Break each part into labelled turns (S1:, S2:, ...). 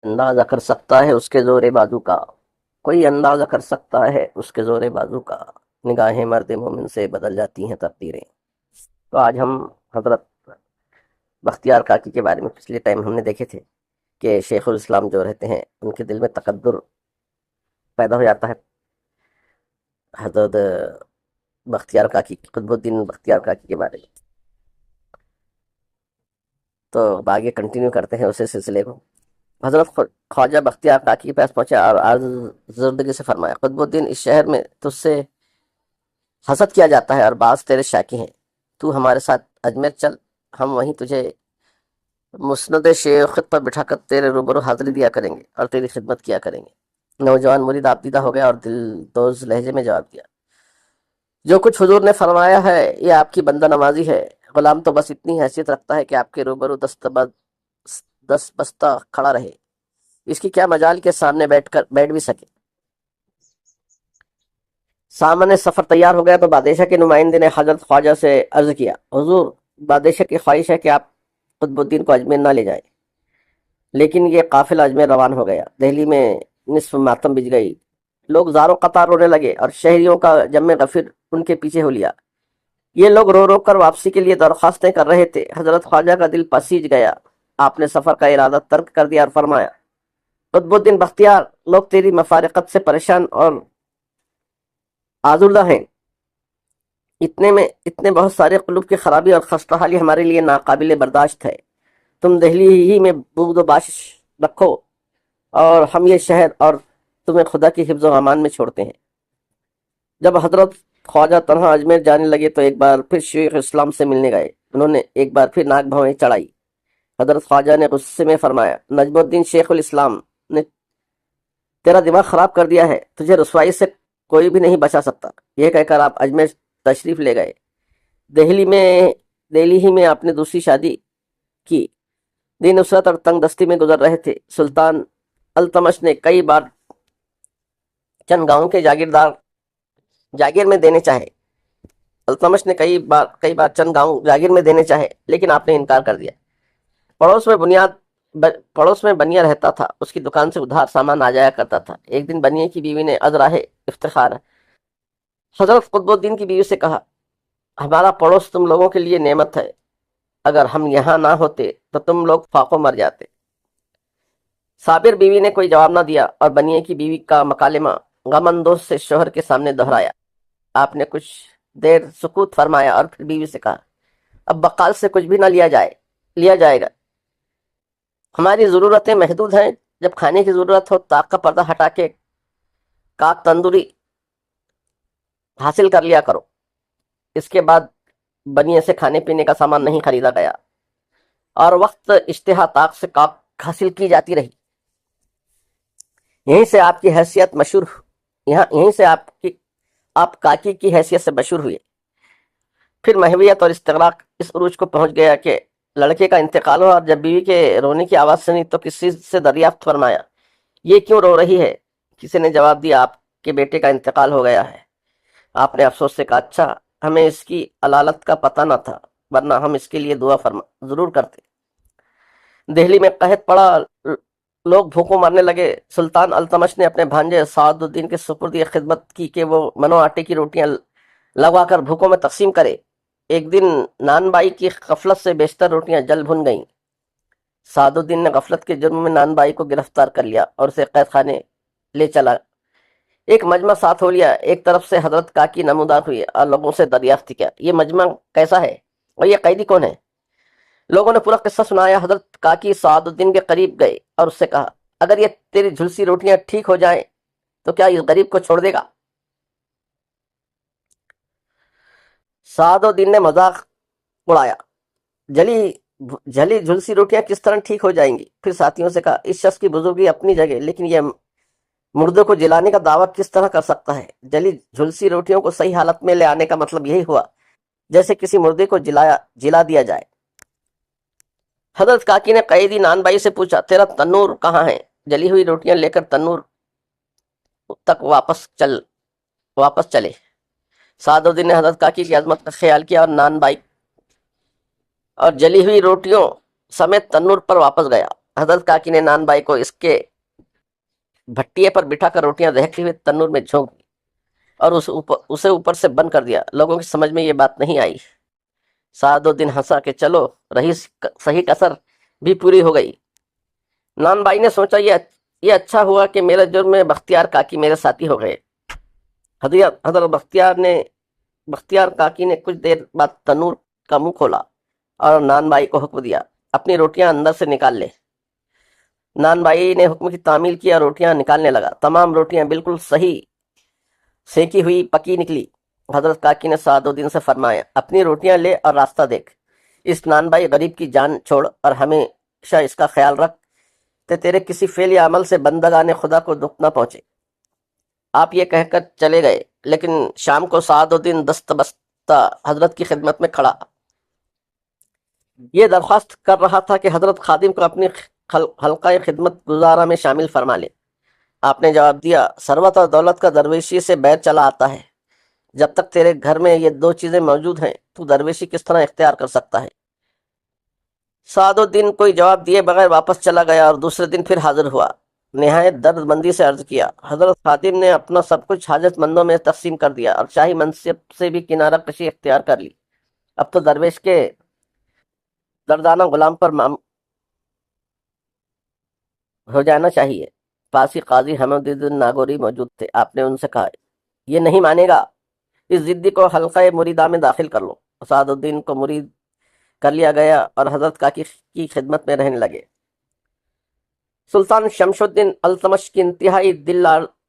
S1: اندازہ کر سکتا ہے اس کے زور بازو کا، کوئی اندازہ کر سکتا ہے اس کے زور بازو کا، نگاہیں مرد مومن سے بدل جاتی ہیں تقدیریں۔ تو آج ہم حضرت بختیار کاکی کے بارے میں پچھلے ٹائم ہم نے دیکھے تھے کہ شیخ الاسلام جو رہتے ہیں ان کے دل میں تقدر پیدا ہو جاتا ہے حضرت بختیار کاکی، قطب الدین بختیار کاکی کے بارے میں۔ تو آگے کنٹینیو کرتے ہیں اسی سلسلے کو۔ حضرت خواجہ بختیار کاکی کے پاس پہنچا اور عرض زردگی سے فرمایا، قطب الدین، اس شہر میں تجھ سے حسد کیا جاتا ہے اور بعض تیرے شاکی ہیں، تو ہمارے ساتھ اجمیر چل، ہم وہیں تجھے مسند شیخ پر بٹھا کر تیرے روبرو حاضری دیا کریں گے اور تیری خدمت کیا کریں گے۔ نوجوان مرید آپ دیدہ ہو گیا اور دل دوز لہجے میں جواب دیا، جو کچھ حضور نے فرمایا ہے یہ آپ کی بندہ نوازی ہے، غلام تو بس اتنی حیثیت رکھتا ہے کہ آپ کے روبرو دست بستہ کھڑا رہے، اس کی کیا مجال کے سامنے بیٹھ بھی سکے۔ سامنے سفر تیار ہو گیا تو بادشاہ کے نمائندے نے حضرت خواجہ سے عرض کیا، حضور، بادشاہ کی خواہش ہے کہ آپ قطب الدین کو اجمیر نہ لے جائیں۔ لیکن یہ قافلہ اجمیر روان ہو گیا، دہلی میں نصف ماتم بچ گئی، لوگ زاروں قطار رونے لگے اور شہریوں کا جم غفیر ان کے پیچھے ہو لیا۔ یہ لوگ رو رو کر واپسی کے لیے درخواستیں کر رہے تھے۔ حضرت خواجہ کا دل پسیج گیا، آپ نے سفر کا ارادہ ترک کر دیا اور فرمایا، قطب الدین بختیار، لوگ تیری مفارقت سے پریشان اور آزردہ ہیں، اتنے بہت سارے قلوب کی خرابی اور خستحالی ہمارے لیے ناقابل برداشت ہے۔ تم دہلی ہی میں بغض و باشش رکھو اور ہم یہ شہر اور تمہیں خدا کی حفظ و امان میں چھوڑتے ہیں۔ جب حضرت خواجہ تنہا اجمیر جانے لگے تو ایک بار پھر شیخ اسلام سے ملنے گئے، انہوں نے ایک بار پھر ناک بھویں چڑھائی۔ حضرت خواجہ نے غصے میں فرمایا، نجم الدین شیخ الاسلام نے تیرا دماغ خراب کر دیا ہے، تجھے رسوائی سے کوئی بھی نہیں بچا سکتا۔ یہ کہہ کر آپ اجمیر تشریف لے گئے۔ دہلی ہی میں آپ نے دوسری شادی کی۔ دین نصرت اور تنگ دستی میں گزر رہے تھے۔ سلطان التمش نے کئی بار چند گاؤں کے جاگیردار جاگیر میں دینے چاہے چند گاؤں جاگیر میں دینے چاہے، لیکن آپ نے انکار کر دیا۔ پڑوس میں بنیا رہتا تھا، اس کی دکان سے ادھار سامان آ جایا کرتا تھا۔ ایک دن بنیے کی بیوی نے ازراہ افتخار حضرت قطب الدین کی بیوی سے کہا، ہمارا پڑوس تم لوگوں کے لیے نعمت ہے، اگر ہم یہاں نہ ہوتے تو تم لوگ فاقوں مر جاتے۔ صابر بیوی نے کوئی جواب نہ دیا اور بنیے کی بیوی کا مکالمہ غم اندوز سے شوہر کے سامنے دہرایا۔ آپ نے کچھ دیر سکوت فرمایا اور پھر بیوی سے کہا، اب بقال سے کچھ بھی نہ لیا جائے گا، ہماری ضرورتیں محدود ہیں، جب کھانے کی ضرورت ہو طاق کا پردہ ہٹا کے کاک تندوری حاصل کر لیا کرو۔ اس کے بعد بنیے سے کھانے پینے کا سامان نہیں خریدا گیا اور وقت اشتہا طاق سے کاک حاصل کی جاتی رہی۔ یہیں سے آپ کی حیثیت مشہور یہیں سے آپ کاکی کی حیثیت سے مشہور ہوئے۔ پھر محویت اور استغراق اس عروج کو پہنچ گیا کہ لڑکے کا انتقال ہوا اور جب بیوی کے رونے کی آواز سنی تو کسی سے دریافت فرمایا، یہ کیوں رو رہی ہے؟ کسی نے جواب دیا، آپ کے بیٹے کا انتقال ہو گیا ہے۔ آپ نے افسوس سے کہا، اچھا، ہمیں اس کی علالت کا پتہ نہ تھا، ورنہ ہم اس کے لیے دعا ضرور کرتے۔ دہلی میں قحط پڑا، لوگ بھوکوں مرنے لگے۔ سلطان التمش نے اپنے بھانجے سعد الدین کے سپرد یہ خدمت کی کہ وہ منو آٹے کی روٹیاں لگوا کر بھوکوں میں تقسیم کرے۔ ایک دن نان بائی کی غفلت سے بیشتر روٹیاں جل بھن گئیں۔ سعد الدین نے غفلت کے جرم میں نان بائی کو گرفتار کر لیا اور اسے قید خانے لے چلا۔ ایک مجمع ساتھ ہو لیا، ایک طرف سے حضرت کاکی نمودار ہوئے اور لوگوں سے دریافت کیا، یہ مجمع کیسا ہے اور یہ قیدی کون ہے؟ لوگوں نے پورا قصہ سنایا۔ حضرت کاکی سعد الدین کے قریب گئے اور اس سے کہا، اگر یہ تیری جھلسی روٹیاں ٹھیک ہو جائیں تو کیا اس غریب کو چھوڑ دے گا؟ سعد الدین نے مذاق اڑایا، جلی جھلسی روٹیاں کس طرح ٹھیک ہو جائیں گی؟ پھر ساتھیوں سے کہا، اس شخص کی بزرگی اپنی جگہ، لیکن یہ مردوں کو جلانے کا دعویٰ کس طرح کر سکتا ہے؟ جلی جھلسی روٹیوں کو صحیح حالت میں لے آنے کا مطلب یہی ہوا جیسے کسی مردے کو جلا دیا جائے۔ حضرت کاکی نے قیدی نان بائی سے پوچھا، تیرا تنور کہاں ہے؟ جلی ہوئی روٹیاں لے کر تنور تک واپس چلے۔ سعد الدین نے حضرت کاکی کی عظمت کا خیال کیا اور جلی ہوئی روٹیوں سمیت تنور پر واپس گیا۔ حضرت کاکی نے نان بھائی کو اس کے بھٹیے پر بٹھا کر روٹیاں دہکتے ہوئے تنور میں جھونک دی اور اسے اوپر سے بند کر دیا۔ لوگوں کی سمجھ میں یہ بات نہیں آئی۔ سعد الدین ہنسا کہ چلو رہی صحیح کسر بھی پوری ہو گئی۔ نان بھائی نے سوچا یہ اچھا ہوا کہ میرے جرم میں بختیار کاکی میرے ساتھی ہو گئے۔ حضرت بختیار کاکی نے کچھ دیر بعد تنور کا منہ کھولا اور نان بھائی کو حکم دیا اپنی روٹیاں اندر سے نکال لے۔ نان بھائی نے حکم کی تعمیل کی اور روٹیاں نکالنے لگا۔ تمام روٹیاں بالکل صحیح سینکی ہوئی پکی نکلی۔ حضرت کاکی نے سعد الدین سے فرمایا اپنی روٹیاں لے اور راستہ دیکھ۔ اس نان بھائی غریب کی جان چھوڑ اور ہمیشہ اس کا خیال رکھ کہ تیرے کسی فعل یا عمل سے بندگان خدا کو دکھ نہ پہنچے۔ آپ یہ کہہ کر چلے گئے، لیکن شام کو سعد الدین دست بستہ حضرت کی خدمت میں کھڑا یہ درخواست کر رہا تھا کہ حضرت خادم کو اپنی حلقہ خدمت گزارہ میں شامل فرما لے۔ آپ نے جواب دیا ثروت اور دولت کا درویشی سے بیر چلا آتا ہے۔ جب تک تیرے گھر میں یہ دو چیزیں موجود ہیں تو درویشی کس طرح اختیار کر سکتا ہے؟ سعد الدین کوئی جواب دیے بغیر واپس چلا گیا اور دوسرے دن پھر حاضر ہوا۔ نہایت درد مندی سے عرض کیا حضرت خادم نے اپنا سب کچھ حاجت مندوں میں تقسیم کر دیا اور شاہی منصب سے بھی کنارہ کشی اختیار کر لی۔ اب تو درویش کے دردانہ غلام پر ہو جانا چاہیے۔ پاسی قاضی حمید الدین ناگوری موجود تھے۔ آپ نے ان سے کہا یہ نہیں مانے گا، اس ضدی کو حلقہ مریدہ میں داخل کر لو۔ سعد الدین کو مرید کر لیا گیا اور حضرت کاکی کی خدمت میں رہنے لگے۔ سلطان شمش الدین التمش کی انتہائی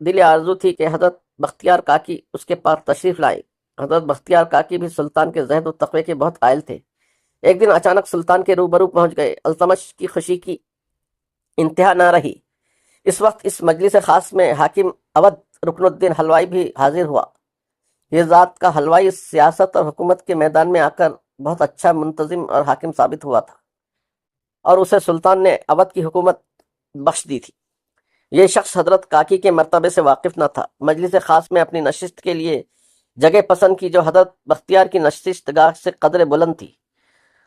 S1: دل آرزو تھی کہ حضرت بختیار کاکی اس کے پاس تشریف لائے۔ حضرت بختیار کاکی بھی سلطان کے زہد و تقوی کے بہت قائل تھے۔ ایک دن اچانک سلطان کے روبرو پہنچ گئے۔ التمش کی خوشی کی انتہا نہ رہی۔ اس وقت اس مجلس خاص میں حاکم اودھ رکن الدین حلوائی بھی حاضر ہوا۔ یہ ذات کا حلوائی سیاست اور حکومت کے میدان میں آ کر بہت اچھا منتظم اور حاکم ثابت ہوا تھا اور اسے سلطان نے اودھ کی حکومت بخش دی تھی۔ یہ شخص حضرت کاکی کے مرتبے سے واقف نہ تھا۔ مجلس خاص میں اپنی نشست کے لیے جگہ پسند کی جو حضرت بختیار کی نشست گاہ سے قدر بلند تھی۔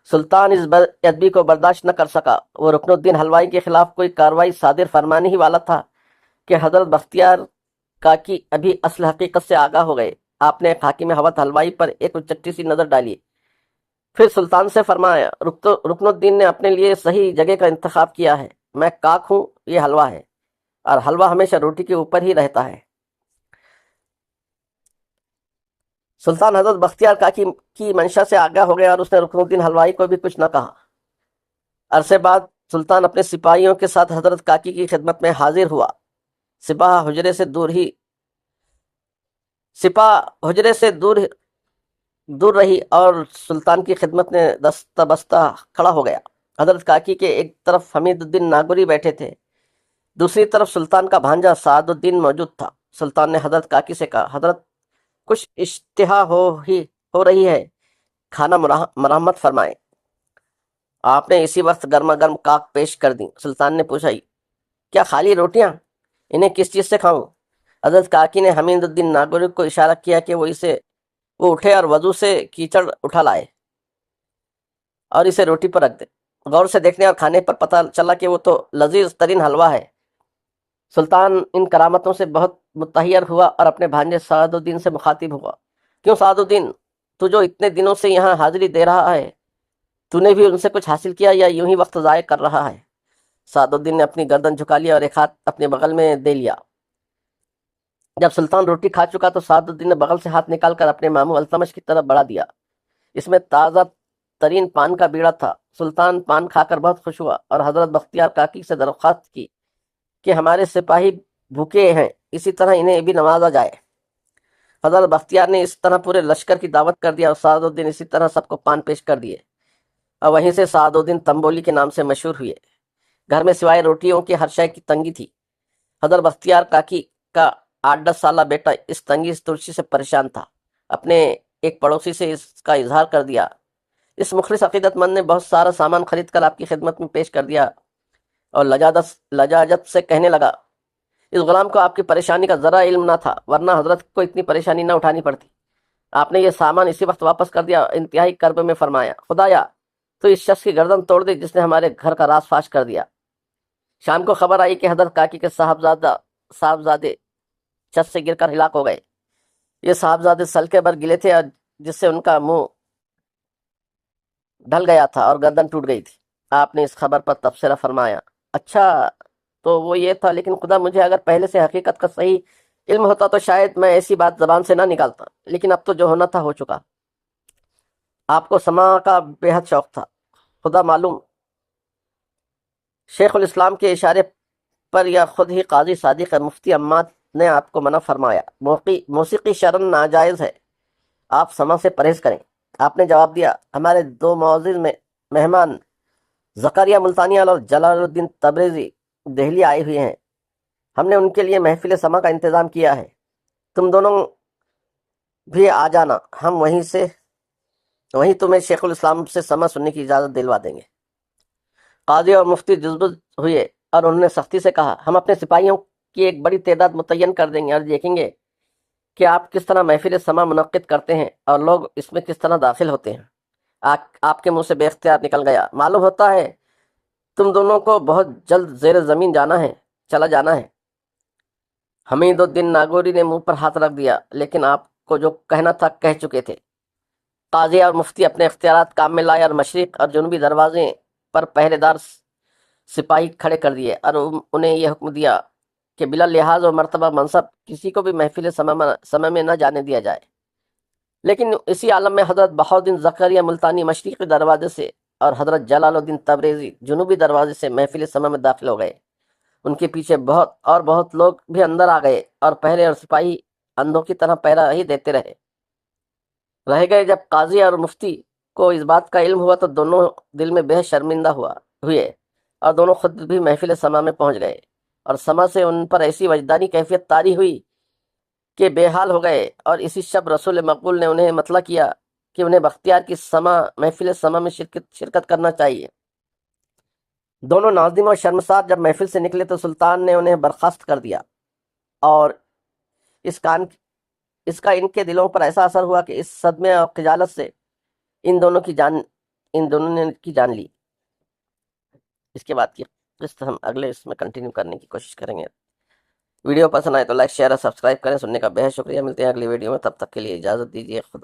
S1: سلطان اس بد ادبی کو برداشت نہ کر سکا۔ وہ رکن الدین حلوائی کے خلاف کوئی کارروائی صادر فرمانے ہی والا تھا کہ حضرت بختیار کاکی ابھی اصل حقیقت سے آگاہ ہو گئے۔ آپ نے حاکم اودھ حلوائی پر ایک اچٹی سی نظر ڈالی، پھر سلطان سے فرمایا رکن الدین نے اپنے لیے صحیح جگہ کا انتخاب کیا ہے۔ میں کاک ہوں، یہ حلوہ ہے، اور حلوہ ہمیشہ روٹی کے اوپر ہی رہتا ہے۔ سلطان حضرت بختیار کاکی کی منشا سے آگاہ ہو گیا اور اس نے رکن الدین حلوائی کو بھی کچھ نہ کہا۔ عرصے بعد سلطان اپنے سپاہیوں کے ساتھ حضرت کاکی کی خدمت میں حاضر ہوا۔ سپاہ حجرے سے دور رہی اور سلطان کی خدمت میں دستہ بستہ کھڑا ہو گیا۔ حضرت کاکی کے ایک طرف حمید الدین ناگوری بیٹھے تھے، دوسری طرف سلطان کا بھانجا سعد الدین موجود تھا۔ سلطان نے حضرت کاکی سے کہا حضرت کچھ اشتہا ہو رہی ہے، کھانا مرحمت فرمائیں۔ آپ نے اسی وقت گرما گرم کاک پیش کر دی۔ سلطان نے پوچھا کیا خالی روٹیاں؟ انہیں کس چیز سے کھاؤں؟ حضرت کاکی نے حمید الدین ناگوری کو اشارہ کیا کہ وہ اٹھے اور وضو سے کیچڑ اٹھا لائے اور اسے روٹی پر رکھ دے۔ غور سے دیکھنے اور کھانے پر پتہ چلا کہ وہ تو لذیذ ترین حلوہ ہے۔ سلطان ان کرامتوں سے بہت متحیر ہوا اور اپنے بھانجے سعد الدین سے مخاطب ہوا، کیوں سعد الدین، تو جو اتنے دنوں سے یہاں حاضری دے رہا ہے، تو نے بھی ان سے کچھ حاصل کیا یا یوں ہی وقت ضائع کر رہا ہے؟ سعد الدین نے اپنی گردن جھکا لیا اور ایک ہاتھ اپنے بغل میں دے لیا۔ جب سلطان روٹی کھا چکا تو سعد الدین نے بغل سے ہاتھ نکال کر اپنے ماموں التمش کی طرف بڑھا دیا۔ اس میں تازہ ترین پان کا بیڑا تھا۔ سلطان پان کھا کر بہت خوش ہوا اور حضرت بختیار کاکی سے درخواست کی کہ ہمارے سپاہی بھوکے ہیں، اسی طرح انہیں بھی نوازا جائے۔ حضرت بختیار نے اس طرح پورے لشکر کی دعوت کر دیا اور سعد الدین اسی طرح سب کو پان پیش کر دیے، اور وہیں سے سعد الدین تنبولی کے نام سے مشہور ہوئے۔ گھر میں سوائے روٹیوں کی ہر شے کی تنگی تھی۔ حضرت بختیار کاکی کا 8-10 سالہ بیٹا اس تنگی ترشی سے پریشان تھا۔ اپنے ایک پڑوسی سے اس کا اظہار کر دیا۔ اس مخلص عقیدت مند نے بہت سارا سامان خرید کر آپ کی خدمت میں پیش کر دیا اور لجاجت سے کہنے لگا اس غلام کو آپ کی پریشانی کا ذرا علم نہ تھا، ورنہ حضرت کو اتنی پریشانی نہ اٹھانی پڑتی۔ آپ نے یہ سامان اسی وقت واپس کر دیا۔ انتہائی کرب میں فرمایا خدایا تو اس شخص کی گردن توڑ دے جس نے ہمارے گھر کا راز فاش کر دیا۔ شام کو خبر آئی کہ حضرت کاکی کے صاحبزادے چھت سے گر کر ہلاک ہو گئے۔ یہ صاحبزادے سلکے بھر گلے تھے اور جس سے ان کا منہ ڈھل گیا تھا اور گردن ٹوٹ گئی تھی۔ آپ نے اس خبر پر تبصرہ فرمایا، اچھا تو وہ یہ تھا، لیکن خدا مجھے اگر پہلے سے حقیقت کا صحیح علم ہوتا تو شاید میں ایسی بات زبان سے نہ نکالتا، لیکن اب تو جو ہونا تھا ہو چکا۔ آپ کو سماع کا بے حد شوق تھا، خدا معلوم شیخ الاسلام کے اشارے پر یا خود ہی قاضی صادق مفتی عماد نے آپ کو منع فرمایا۔ موسیقی شرعاً ناجائز ہے، آپ سماع سے پرہیز کریں۔ آپ نے جواب دیا، ہمارے دو معزز مہمان زکریا ملتانی اور جلال الدین تبریزی دہلی آئے ہوئے ہیں، ہم نے ان کے لیے محفل سماع کا انتظام کیا ہے، تم دونوں بھی آ جانا، ہم وہیں تمہیں شیخ الاسلام سے سماع سننے کی اجازت دلوا دیں گے۔ قاضی اور مفتی جذبت ہوئے اور انہوں نے سختی سے کہا، ہم اپنے سپاہیوں کی ایک بڑی تعداد متعین کر دیں گے اور دیکھیں گے کہ آپ کس طرح محفل سماع منعقد کرتے ہیں اور لوگ اس میں کس طرح داخل ہوتے ہیں۔ آپ کے منہ سے بے اختیار نکل گیا، معلوم ہوتا ہے تم دونوں کو بہت جلد زیر زمین چلا جانا ہے۔ حمید الدین ناگوری نے منہ پر ہاتھ رکھ دیا، لیکن آپ کو جو کہنا تھا کہہ چکے تھے۔ قاضی اور مفتی اپنے اختیارات کام میں لائے اور مشرق اور جنوبی دروازے پر پہرے دار سپاہی کھڑے کر دیے اور انہیں یہ حکم دیا کہ بلا لحاظ و مرتبہ منصب کسی کو بھی محفل سماع میں نہ جانے دیا جائے۔ لیکن اسی عالم میں حضرت بہاؤالدین زکریا ملتانی مشرقی دروازے سے اور حضرت جلال الدین تبریزی جنوبی دروازے سے محفل سماع میں داخل ہو گئے۔ ان کے پیچھے بہت لوگ بھی اندر آ گئے اور پہرے اور سپاہی اندھوں کی طرح پہرا ہی دیتے رہ گئے۔ جب قاضی اور مفتی کو اس بات کا علم ہوا تو دونوں دل میں بے شرمندہ ہوئے اور دونوں خود بھی محفل سماع میں پہنچ گئے، اور سماع سے ان پر ایسی وجدانی کیفیت طاری ہوئی کہ بے حال ہو گئے، اور اسی شب رسول مقبول نے انہیں مطلع کیا کہ انہیں بختیار کی محفل سماع میں شرکت کرنا چاہیے۔ دونوں ناظم اور شرمسار جب محفل سے نکلے تو سلطان نے انہیں برخاست کر دیا، اور اس کا ان کے دلوں پر ایسا اثر ہوا کہ اس صدمے اور خجالت سے ان دونوں نے کی جان لی۔ اس کے بعد کی قسط ہم اگلے اس میں کنٹینیو کرنے کی کوشش کریں گے۔ ویڈیو پسند آئے تو لائک شیئر اور سبسکرائب کریں۔ سننے کا بہت شکریہ، ملتے ہیں اگلی ویڈیو میں، تب تک کے لیے اجازت دیجیے، خدا